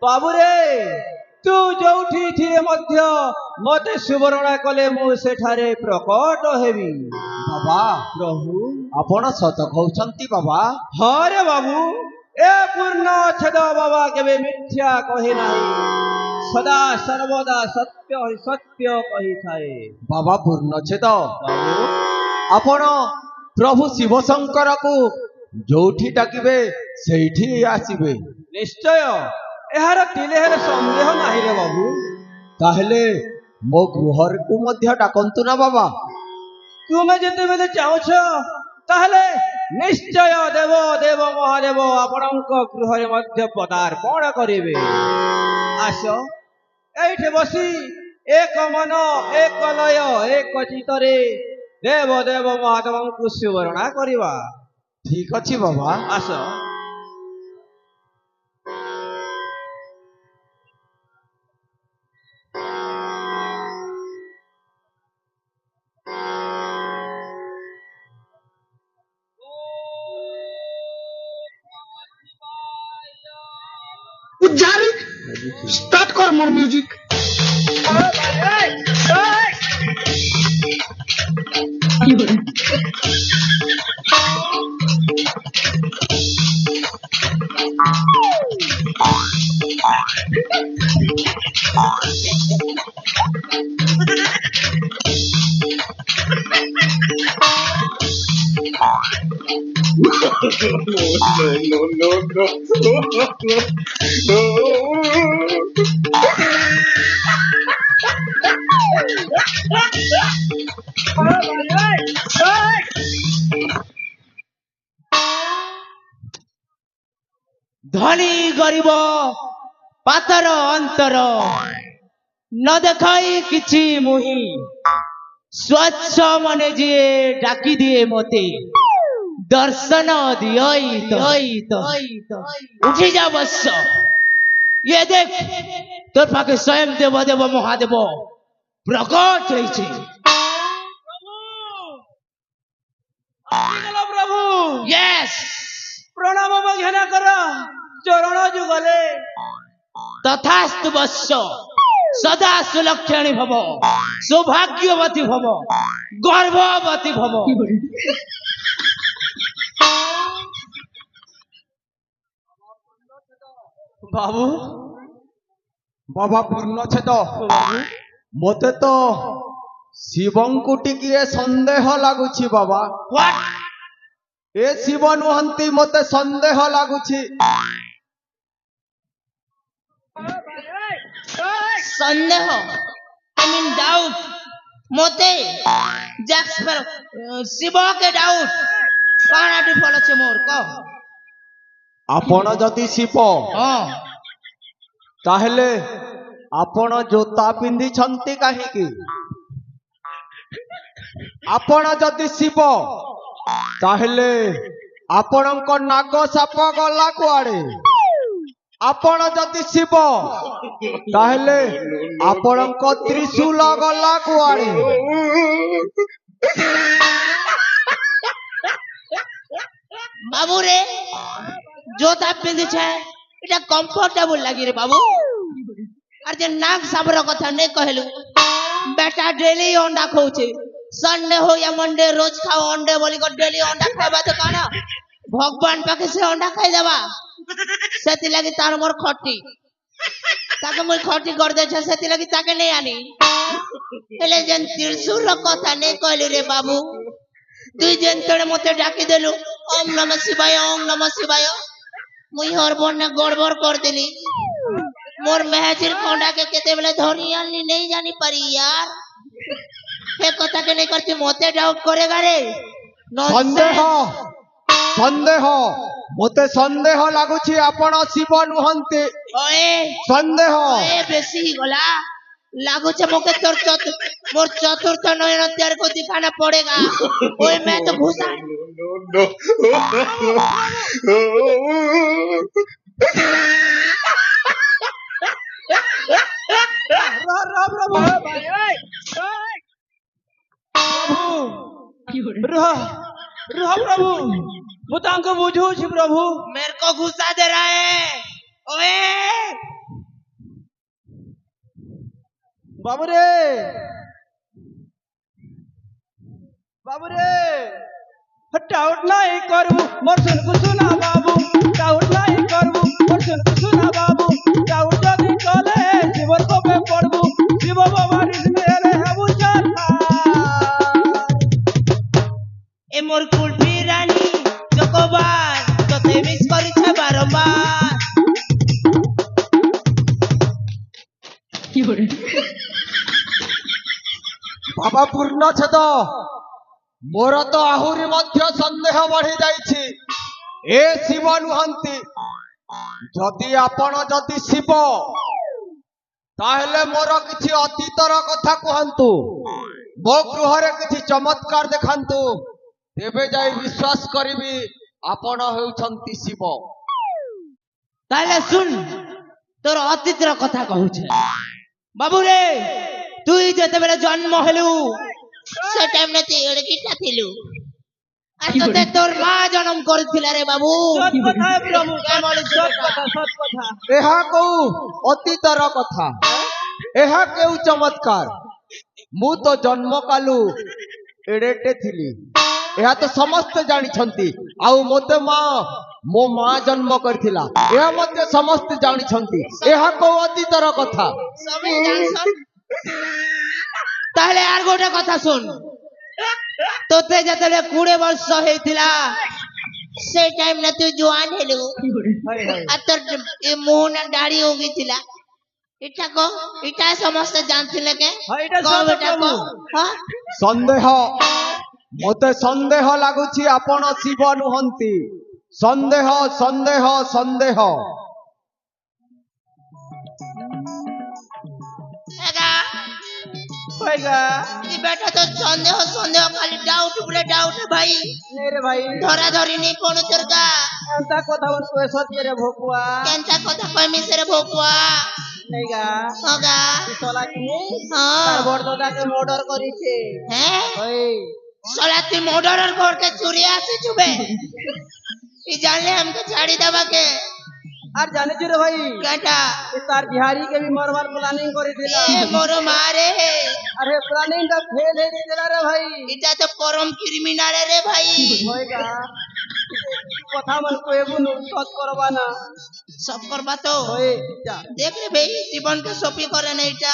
बाबुरे तू जोठी थिए मध्य मते सुवर्ण कले मु सेठारे प्रकट हेबी। बाबा प्रभु आपण सत कहउछंती बाबा। हाँ रे बाबू ए पूर्ण छेद बाबा केबे मिथ्या कहे नाही सदा सर्वदा सत्य ही सत्य कही थाए। बाबा पूर्ण छेद बाबू आपण प्रभु शिव शंकर को जोठी डाकिबे सेठी आसीबे। निश्चय एहार तिले हेले संदेह नाही रे बाबू। ताहले मो गृहर को मध्य डाकंतु ना बाबा। तुमे जेते बेले चाहछ ताहले निश्चय देव देव महादेव आपणक गृहरे मध्य पदार्पण करिवे। आस एठे बसी एक मन एक लय एक चितरे देव देव महादेव को सुवर्ण करिवा। ठीक अछि बाबा। आस स्टार्ट कर मोर म्यूजिक। धनी गरीब पातर अंतर न देखाई किछि मुही स्वच्छ मने जी डाकी दिए मते दर्शन दियई तो उठी जा बस। ये देख तोर पाके स्वयं देव देव महादेव प्रकट होइछे। प्रभु यस प्रणाम बघेना कर चरण जुगले। तथास्तु वत्स सदा सुलक्षणी भव सौभाग्यवती भव गर्भवती भव। बाबू बाबा पूर्ण छेद मते तो शिवं को टिकिए संदेह लागुछि बाबा। ए शिव नुहंती मते संदेह लागुछि। संदेह आई मीन डाउट मते जैक्स पर शिव के डाउट काना डिफॉल्ट छे मोर को। आपण जदि शिव हां ताहले आपण जोता पिंधी छंती काहेकि। आपण जदि शिव ताहले आपणक नाग साप गला कुआड़े। आपण जदि शिव ताहले आपणक त्रिशूल गला कुआड़े। बाबू रे जोता पिंदी छे इटा कंफर्टेबल लागी रे बाबू। अरे जे नाग साबर कथा नहीं कहलु बेटा डेली अंडा खाऊचे संडे हो या मंडे रोज खाओ अंडे बोली को डेली अंडा खाइबा तो काना भगवान पाखे से अंडा खाई देबा सेति लागि तार मोर खटी ताके मोर खटी कर दे छ सेति लागि ताके नहीं आनी एले जन त्रिशूल कथा नहीं कहलु रे बाबू। दुई जन तड़े मते डाकी देलु ओम नमः शिवाय ओम नमः शिवाय मुई हरबन ने गड़बड़ कर देली मोर महजिर खंडा के केते बेले धरी आनी नहीं जानी परी यार। हे कथा के नहीं करती मोते डाउट करेगा रे। संदेह संदेह मते संदेह लागुछि आपण शिव नुहंती। ओए संदेह ओए बेसी गला लागू छे मोके तोर मोर चतुर्थ नयन त्यार को दिखाना पड़ेगा। ओए मैं तो घुसा प्रभु मुझे बुझू प्रभु मेरे को घुसा दे रहा है। ओए বাবুরে বাবুরে ডাউট নাই করবু মোর শুনবু শুনা বাবু ডাউট নাই করবু মোর শুনবু শুনা বাবু ডাউট যদি চলে জীবন কবে পড়বু শিব বাবার মেরে হেবু চালা এ মোর কুলফি রানী চকোবার তোতে মিস করিছে বারবার বাবা ପୂର୍ଣ୍ଣଛେଦ ମୋର ତ ଆହୁରି ମଧ୍ୟ ସନ୍ଦେହ ବଢି ଯାଇଛି ଏ ଶିବ ନୁହନ୍ତି ଯଦି ଆପଣ ଯଦି ଶିବ ତାହେଲେ ମୋର କିଛି ଅତୀତର କଥା କୁହନ୍ତୁ ମୋ ଗୃହରେ କିଛି ଚମତ୍କାର ଦେଖାନ୍ତୁ ତେବେ ଯାଇ ବିଶ୍ୱାସ କରିବି ଆପଣ ହେଉଛନ୍ତି ଶିବ তাহলে শুন তোর অতীতর কথা কହୁছে বাবুরে তুই যেতেবেলে জন্ম হলু সে টাইমে তুই এড়কিটা থিলু আর তোতে তোর মা জন্ম করেছিল রে বাবু সৎ কথা প্রভু কেমন সৎ কথা সৎ কথা ଏହା କୋଉ ଅତୀତର କଥା ଏହା କେଉଁ ଚମତ୍କାର ମୁଁ ତ ଜନ୍ମ କାଲୁ ଏଡେଟେ ଥିଲି ଏହା ତ ସମସ୍ତେ ଜାଣିଛନ୍ତି ଆଉ ମୋତେ ମୋ ମା ଜନ୍ମ କରିଥିଲା ଏହା ମଧ୍ୟ ସମସ୍ତେ ଜାଣିଛନ୍ତି ଏହା କୋଉ ଅତୀତର କଥା সবাই জানছন তাহলে আর গোটা কথা শুন তোতে যেতেবেলে 20 বর্ষ হয়েছিলা সেই টাইম না তুই জোয়ান হেলু আর তোর মুহ না দাড়ি হয়ে গেছিলা এটা কো এটা সমস্ত জানছিলে কে হ্যাঁ, এটা কও সত্য এটা কো প্রভু। হ্যাঁ ସନ୍ଦେହ ମୋତେ ସନ୍ଦେହ ଲାଗୁଛି ଆପଣ ଶିବ ନୁହନ୍ତି ସନ୍ଦେହ ସନ୍ଦେହ ସନ୍ଦେହ এগা হইগা এই বেটা তো সন্দেহ সন্দেহ খালি ডাউট বলে ডাউট ভাই নে রে ভাই ধরা ধরি নি কোন তোরকা এন্তা কথা বল কই সত্যি রে ভকুয়া কেনটা কথা কই মিসরে ভকুয়া নেগা হগা চলা কি তার হ্যাঁ বড়দাদাকে মর্ডার করিছে হ্যাঁ ওই শালা তুই মর্ডারের ঘরকে চুরি আসি চুবে এই জানলে আমাকে ছাড়ি দেবাকে আর জানিছ রে ভাই কেটা এ তার বিহারি কে भी মারবার প্ল্যানিং করেছিল এ মোর মারে আরে প্ল্যানিং টা ফেল হয়ে গেছিল রে ভাই এটা তো পরম ক্রিমিনাল রে ভাই হইগা কথা মন কইবু নু সৎ করবা না সব করবা তো ওই যা দেখ রে ভাই জীবনকে সপি করে না এটা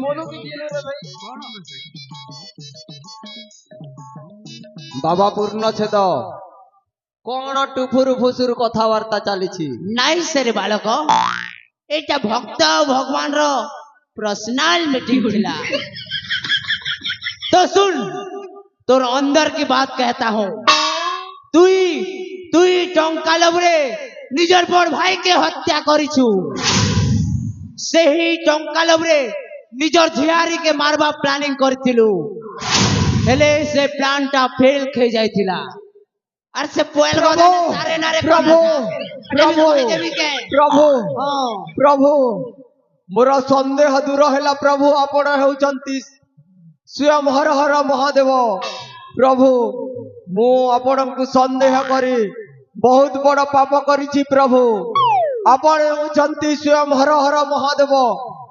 মনু কি দিল রে ভাই ବାବା ପୂର୍ଣ୍ଣଛେଦ କଣ ଟୁଫୁରୁ ଫୁସୁରୁ କଥାବାର୍ତ୍ତା ଚାଲିଛି নাই সেরে বালক এটা ভক্ত ভগবান র पर्सनल मीटिंग थिला तो सुन तोर अंदर की बात कहता हूँ তুই তুই টঙ্কা লবরে নিজের বড় ভাইকে হত্যা করিছু সেই টঙ্কা লবরে নিজের ঝিয়ারিকে মারবা প্ল্যানিং করিছিলু হেলে সে প্ল্যানটা ফেল খেয়ে যাইছিলা আর সে পোয়েল গদা সারে নারে প্রভু প্রভু দেবিকে ପ୍ରଭୁ হ্যাঁ ପ୍ରଭୁ ମୋର ସନ୍ଦେହ ଦୂର ହେଲା ପ୍ରଭୁ ଆପଣ ହେଉଛନ୍ତି ସ୍ୱୟଂ ହର ହର ମହାଦେବ ପ୍ରଭୁ ମୁଁ ଆପଣଙ୍କୁ ସନ୍ଦେହ କରି ବହୁତ ବଡ଼ ପାପ କରିଛି ପ୍ରଭୁ ଆପଣ ହେଉଛନ୍ତି ସ୍ୱୟଂ ହର ହର ମହାଦେବ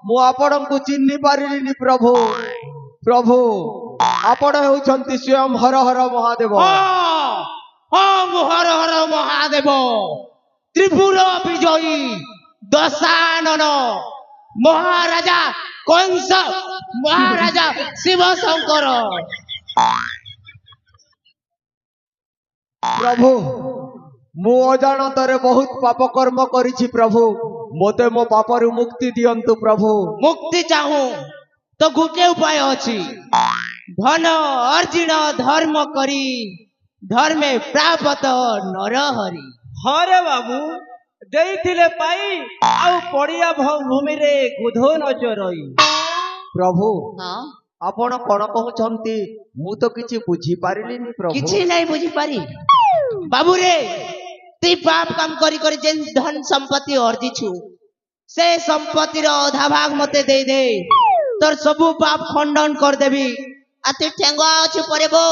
ମୁଁ ଆପଣଙ୍କୁ ଚିହ୍ନି ପାରିଲିନି ପ୍ରଭୁ ପ୍ରଭୁ ଆପଣ ହେଉଛନ୍ତି ସ୍ୱୟଂ ହର ହର ମହାଦେବ হর হর মহাদেব ত্রিপুর বিজয়ী দশানন মহারাজা কংস মহারাজা শিব শঙ্কর ପ୍ରଭୁ ମୁଁ ଅଜାଣତରେ ବହୁତ ପାପ କର୍ମ କରିଛି ପ୍ରଭୁ ମୋତେ ମୋ ପାପରୁ ମୁକ୍ତି ଦିଅନ୍ତୁ ପ୍ରଭୁ মুক্তি চাহু তো গোটে উপায় অছি ধন অর্জিন ধর্ম করি ধর্মে প্রাপত নরহরি হরে বাবু ଦେଇଥିଲେ ପାଇ ଆଉ ପଡିଆ ଭୂମିରେ ଗୁଧ ନ ଚରଇ ପ୍ରଭୁ হ্যাঁ ଆପଣ କଣ କହୁଛନ୍ତି ମୁଁ ତ କିଛି ବୁଝିପାରିଲିନି ପ୍ରଭୁ କିଛି নাই বুঝি পারি বাবু রে তুই পাপ কাম করি করি যে ধন সম্পত্তি অর্জিছু সে সম্পত্তির অধা ভাগ মতে দেই দে তোর সবু পাপ খণ্ডন করদেবি আর তুই ঠেঙ্গুয়া অছু পরে বো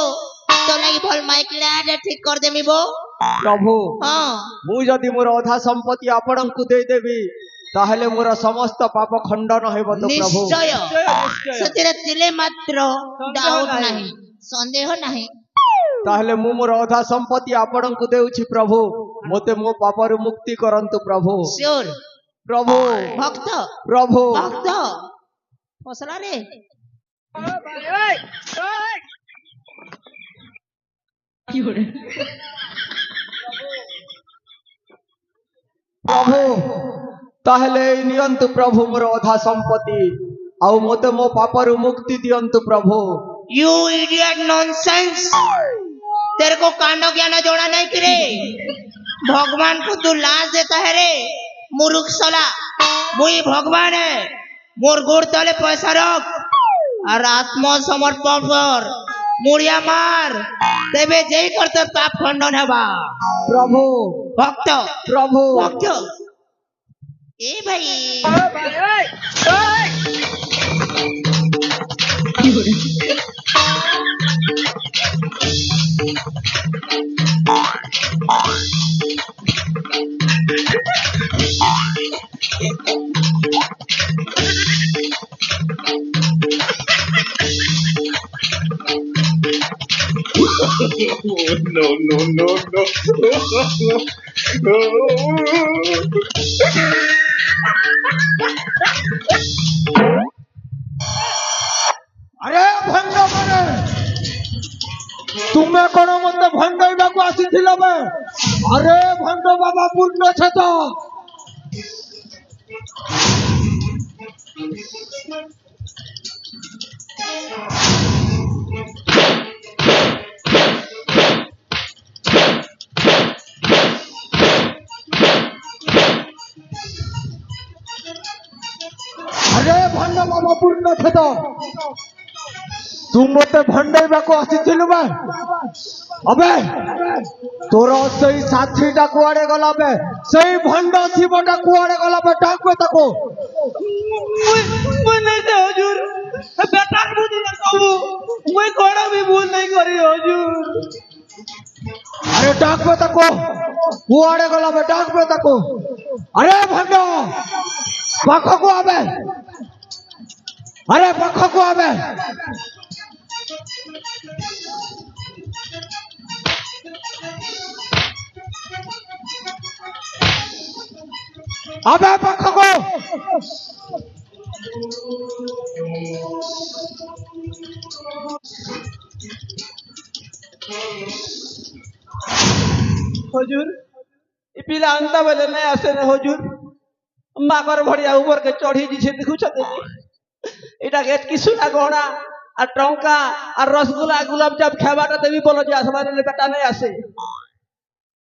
তো লাগি ভাল মাইকলা ঠিক করদেমি বো ପ୍ରଭୁ হ্যাঁ ମୁଁ ଯଦି ମୋର ଅଧା ସମ୍ପତ୍ତି ଆପଣଙ୍କୁ ଦେଇଦେବି ତାହେଲେ ମୋର ସମସ୍ତ ପାପ ଖଣ୍ଡନ ହେବ ତ ପ୍ରଭୁ ନିଶ୍ଚୟ ନିଶ୍ଚୟ ସେଥିରେ ତିଳେ ମାତ୍ର ଡାଉଟ ନାହିଁ ସନ୍ଦେହ ନାହିଁ ତାହେଲେ ମୁଁ ମୋର ଅଧା ସମ୍ପତ୍ତି ଆପଣଙ୍କୁ ଦେଉଛି ପ୍ରଭୁ ମୋତେ ମୋ ପାପରୁ ମୁକ୍ତି କରନ୍ତୁ ପ୍ରଭୁ ସିଓର ପ୍ରଭୁ ଭକ୍ତ ପ୍ରଭୁ ଭକ୍ତ ଫସଲାରେ ପ୍ରଭୁ ତାହେଲେ ଏଇ ନିଅନ୍ତୁ ପ୍ରଭୁ ମୋର ଅଧା ସମ୍ପତ୍ତି ଆଉ ମୋତେ ମୋ ପାପରୁ ମୁକ୍ତି ଦିଅନ୍ତୁ ପ୍ରଭୁ यू इडियट नॉनसेंस तेरे को कांड ज्ञान जोड़ा नहीं कि रे भगवान को तू लाश देता है रे मूर्ख साला मुई भगवान है मोर गोड़ तले पैसा रख और आत्मसमर्पण कर मुड़िया मार तेबे जेई करते पाप खंडन हेबा ପ୍ରଭୁ भक्त ପ୍ରଭୁ भक्त ए भाई ଆରେ ଭଣ୍ଡ ମାନେ ତୁମେ କଣ ମତେ ଭଣ୍ଡେଇବାକୁ ଆସିଥିଲ ବେ ଆରେ ଭଣ୍ଡ ବାବା ପୂର୍ଣ୍ଣ ଛେଦ ଆରେ ଭଣ୍ଡ ବାବା ପୂର୍ଣ୍ଣ ଛେଦ ତୁ ମତେ ଭଣ୍ଡେଇବାକୁ ଆସିଥିଲୁ ବେ ଅବେ ତୋର ସେଇ ସାଥିଟା କୁଆଡେ ଗଲା ବେ ସେଇ ଭଣ୍ଡ ଶିବଟା କୁଆଡେ ଗଲା ବେ ଡାକ ତାକୁ मुई नहीं से हुजूर बेटा बुद्धि न कहू मुई कोड़ा भी भूल नहीं करी हुजूर আরে ডাকবে তাকো কুয়াড়ে গলা বে ডাকবে তাকো আরে ভণ্ড পাখকু আবে আরে পাখকু আবে আবে পাখকু हुजूर ई पिला अंता बेले नहीं आसे ने हुजूर माकर भड़िया ऊपर के चढ़ी जी देखु छते एटा के एतकी सुना गहना आ टंका आ रसगुल्ला गुलाब जाम खाबाटा देवी बोलो जे आसमान ने बेटा नहीं आसे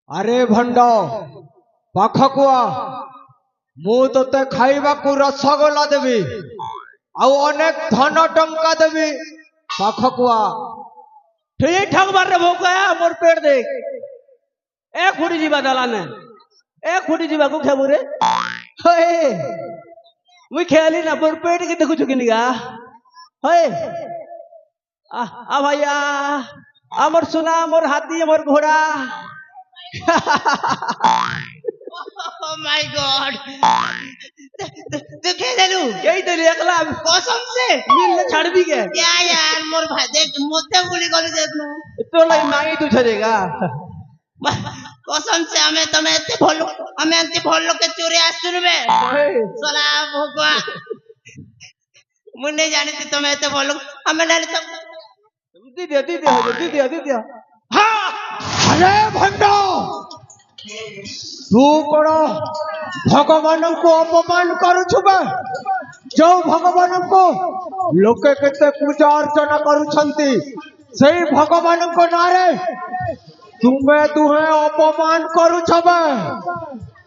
আরে ভণ্ড পাখকু আ ମୁଁ ତତେ ଖାଇବାକୁ ରସଗୋଲା ଦେବି ଆଉ ଅନେକ ଧନ ଟଙ୍କା ଦେବି ପାଖକୁ ଆ ठीक ठाक बार रे भोका मोर पेट देख ए खुड़ी जीवा दलाने ए खुड़ी जीवा को खेबू रे होए मुई खेली ना मोर पेट के देखु चुकी निगा होए आ भैया अमर सुना मोर हाथी मोर घोड़ा ओह माय गॉड तू खेललू कई तेरी अगला कसम से मिल छाड़ भी के क्या यार मोर भाई देख मोते गुली गली देख नु तो लाई मांगी तू छड़ेगा कसम से हमें तुम्हें इतने भलो के चोरी आसुन बे सला भगवा मुन्ने जाने थी तुम्हें इतने भलो हमें नहीं तो दीदी हाँ अरे भंडा तू कौन भगवान को अपमान करुछु बे जो भगवान को लोके केते पूजा अर्चना करुछंती सेई भगवान को नारे तुमे दुहे अपमान करुछ बे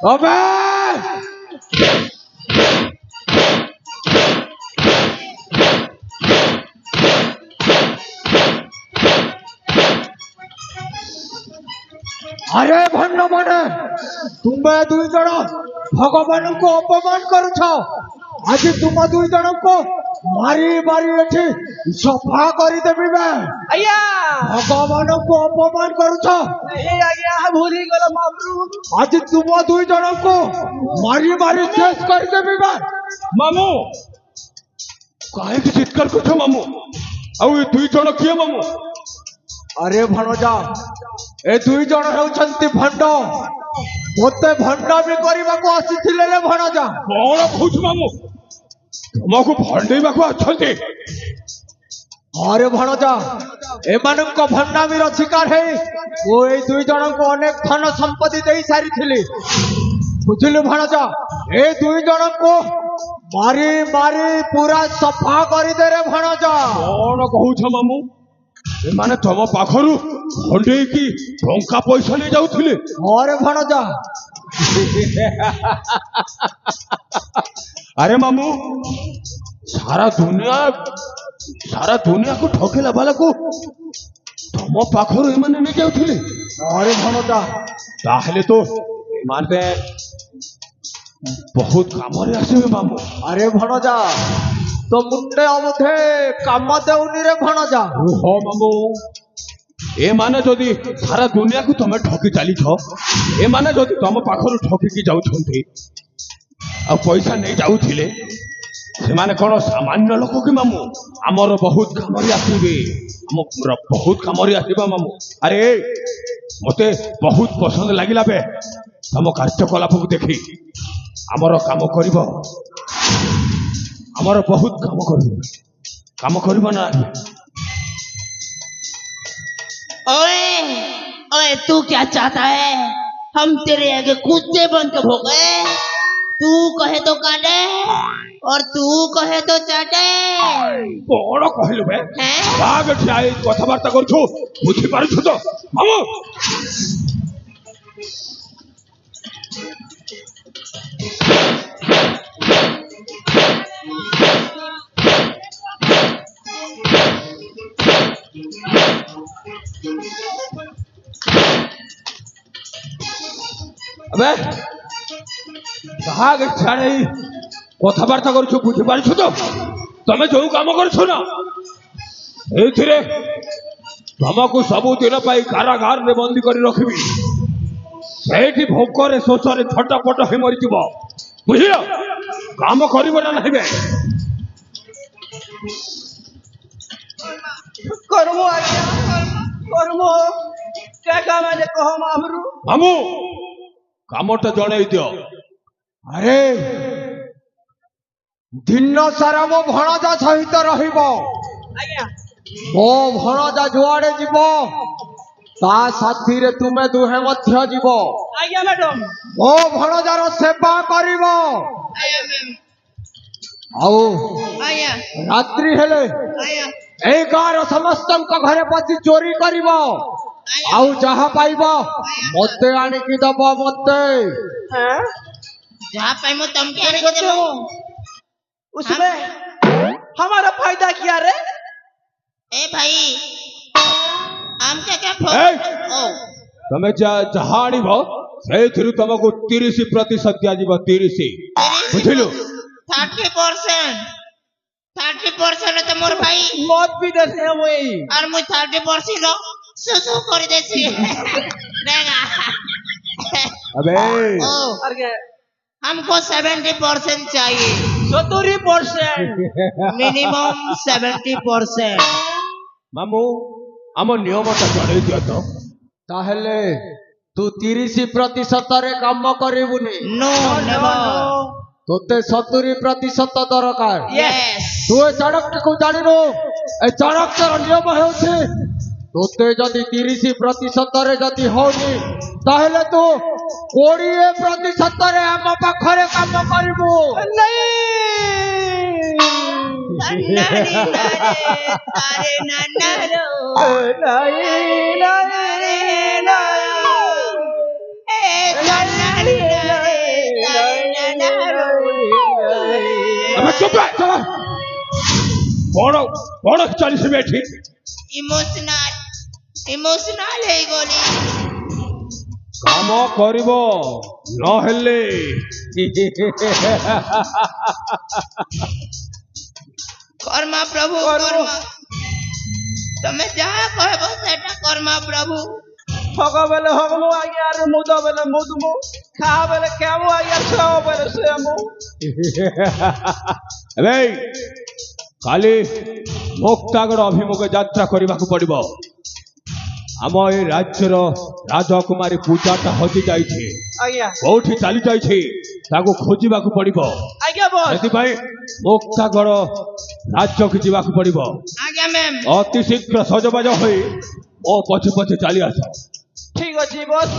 अबे अरे भंड माने तुमे दुई जण भगवान को अपमान करुछ आज तुम दुई जण को মারি মারি এଠି সফা କରିଦେବି ବେ ଆଜ୍ଞା ଭଗବାନଙ୍କୁ ଅପମାନ କରୁଛ ଏଇ ଆଜ୍ଞା ଭୁଲି ଗଲ ମାମୁ ଆଜି ତୁମ ଦୁଇ ଜଣଙ୍କୁ ମାରି ମାରି ଶେଷ କରିଦେବି ବେ ମାମୁ କାହିଁକି ଚିତ୍କାର କରୁଛ ମାମୁ? ଆଉ ଏ ଦୁଇ ଜଣ କିଏ ମାମୁ? ଆରେ ଭଣଜା ଏ ଦୁଇ ଜଣ ହେଉଛନ୍ତି ଭଣ୍ଡ ମୋତେ ଭଣ୍ଡାମି କରିବାକୁ ଆସିଥିଲେ ରେ ଭଣଜା କଣ କହୁଛୁ ମାମୁ? ତମକୁ ଭଣ୍ଡେଇବାକୁ ଅଛନ୍ତି? ଆରେ ଭଣଜା ଏମାନଙ୍କ ଭଣ୍ଡାମିର ଶିକାର ହେଇ ମୁଁ ଏଇ ଦୁଇ ଜଣଙ୍କୁ ଅନେକ ଧନ ସମ୍ପତ୍ତି ଦେଇ ସାରିଥିଲି ବୁଝିଲୁ ଭଣଜା ଏ ଦୁଇ ଜଣଙ୍କୁ ମାରି ମାରି ପୁରା ସଫା କରିଦେରେ ଭଣଜା କଣ କହୁଛ ମାମୁ? ଏମାନେ ତମ ପାଖରୁ ଭଣ୍ଡେଇକି ଟଙ୍କା ପଇସା ନେଇ ଯାଉଥିଲେ? ଆରେ ଭଣଜା ଆରେ ମାମୁ ସାରା ଦୁନିଆକୁ ଠକିଲା ବାଲାକୁ ତମ ପାଖରୁ ଏମାନେ ନେଇ ଯାଉଥିଲେ? ଆରେ ଭଣଜା ତାହେଲେ ତ ଏମାନେ ବହୁତ କାମରେ ଆସିବେ ମାମୁ। ଆରେ ଭଣଜା ତ ମୁଣ୍ଡେ ଅବଧେ କାମ ଦେଉନି ରେ ଭଣଜା ରୁହ ମାମୁ ଏମାନେ ଯଦି ସାରା ଦୁନିଆକୁ ତମେ ଠକି ଚାଲିଛ ଏମାନେ ଯଦି ତମ ପାଖରୁ ଠକିକି ଯାଉଛନ୍ତି ଆଉ ପଇସା ନେଇ ଯାଉଥିଲେ ସେମାନେ କଣ ସାମାନ୍ୟ ଲୋକ କି ମାମୁ? ଆମର ବହୁତ କାମରେ ଆସିବେ ଆମର ବହୁତ କାମରେ ଆସିବା ମାମୁ। ଆରେ ମତେ ବହୁତ ପସନ୍ଦ ଲାଗିଲା ବେ ତମ କାର୍ଯ୍ୟକଳାପକୁ ଦେଖି ଆମର କାମ କରିବ ଆମର ବହୁତ କାମ କରିବ ନା? ओए ओए तू क्या चाहता है? हम तेरे आगे कुत्ते बन के भोगे। तू कहे तो काटे और तू कहे तो चाटे। କଣ କହିଲୁ ବେ? हैं? ବାଘ ଠିଆ ହେଇ କଥାବାର୍ତ୍ତା କରୁଛୁ ବୁଝିପାରୁଛୁ ତ ମାମୁ? अबे ବାଘ ଠିଆ ହେଇ କଥାବାର୍ତ୍ତା କରୁଛୁ ବୁଝିପାରୁଛୁ ତ? ତମେ ଯୋଉ କାମ କରୁଛ ନା ଏଇଥିରେ ତମକୁ ସବୁଦିନ ପାଇଁ କାରାଗାରରେ ବନ୍ଦୀ କରି ରଖିବି ସେଇଠି ଭୋକରେ ଶୋଷରେ ଛଟପଟ ହେଇ ମରିଯିବ ବୁଝିଲ? କାମ କରିବ ନା ନାହିଁ ବେ? করবো আজ্ঞা করবো কে কামে যে কহ মামু ମାମୁ କାମଟା ଜଣେଇ ଦିଅ। ଆରେ ଦିନ ସାରା ମୋ ଭଣଜା ସହିତ ରହିବ ଆଜ୍ଞା ମୋ ଭଣଜା ଯୁଆଡେ ଯିବ ତା ସାଥିରେ ତୁମେ ଦୁହେଁ ମଧ୍ୟ ଯିବ ଆଜ୍ଞା ମ୍ୟାଡାମ ମୋ ଭଣଜାର ସେବା କରିବ ଆଉ आया ରାତ୍ରି ହେଲେ आया ଏଇ ଗାଁର ସମସ୍ତଙ୍କ ଘରେ ପଶି ଚୋରି କରିବ ଆଉ ଯାହା ପାଇବ ମତେ ଆଣିକି ଦବ ମତେ हैं जहाँ पे मैं तमके आने को दे उसमें हमारा फायदा क्या रे ए भाई आम क्या ए! ओ ତମେ ଯାହା ଆଣିବ ସେଇଥିରୁ ତମକୁ 30% ଦିଆଯିବ 30 ବୁଝିଲୁ? 30% तो मोर भाई मौत भी देते हैं वही और मुझ 30% लो सुसु कर देसी देगा अबे ओ अरे हमको 70% चाहिए 70% मिनिमम 70%। ମାମୁ ଆମ ନିୟମଟା ଜଣେଇ ଦିଅ ତ। ତାହେଲେ ତୁ 30%ରେ କାମ କରିବୁନି नो नेवर ତୋତେ 70% ଦରକାର यस ତୁ ଏ ଚାଣକ୍ୟକୁ ଜାଣିନୁ ଏ ଚାଣକ୍ୟର ନିୟମ ହେଉଛି ତୋତେ ଯଦି 30%ରେ ଯଦି ହଉନି ତାହେଲେ ତୁ 20%ରେ ଆମ ପାଖରେ କାମ କରିବୁ नहीं नारे तारे नानारो नहीं नहीं ए नारे तारे नानारो अबे चुप रह चल कौन ଚାଲିଛି ଏଠି? इमोशनल है गोली କାମ କରିବ ନହେଲେ কর্মা প্রভু কর্মা তুমি যাহা কহব সেটা কর্মা প্রভু হগ বেলে হগমু আজ্ঞা আর মুদ বেলে মুদমু খা বেলে কেমু আজ্ঞা সেও বেলে সেমু ଏବେ କାଲି ମୁକ୍ତାଗଡ଼ ଅଭିମୁଖେ ଯାତ୍ରା କରିବାକୁ ପଡ଼ିବ। ଆମ ଏ ରାଜ୍ୟର ରାଜକୁମାରୀ ପୂଜାଟା ହଜି ଯାଇଛି, ଆଜ୍ଞା କୋଉଠି ଚାଲି ଯାଇଛି ତାକୁ ଖୋଜିବାକୁ ପଡ଼ିବ। ଆଜ୍ଞା ବସ୍ ସେଥିପାଇଁ ମୁକ୍ତାଗଡ଼ ରାଜ୍ୟକୁ ଯିବାକୁ ପଡ଼ିବ। ଆଜ୍ଞା ମ୍ୟାମ୍ ଅତି ଶୀଘ୍ର ସଜବାଜ ହୋଇ ମୋ ପଛେ ପଛେ ଚାଲି ଆସ। ଠିକ ଅଛି ବସ୍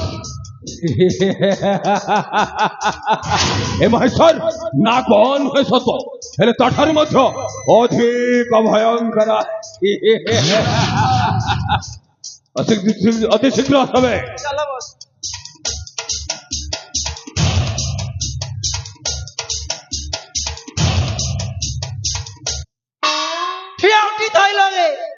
ଏ ମହେଶ୍ୱର ନା କଣ ହୁଏ ସତ, ହେଲେ ତାଠାରୁ ମଧ୍ୟ ଅଧିକ ଭୟଙ୍କର। ଅତି ଶୀଘ୍ର ଆସିବେ। ଚାଲ ବସ୍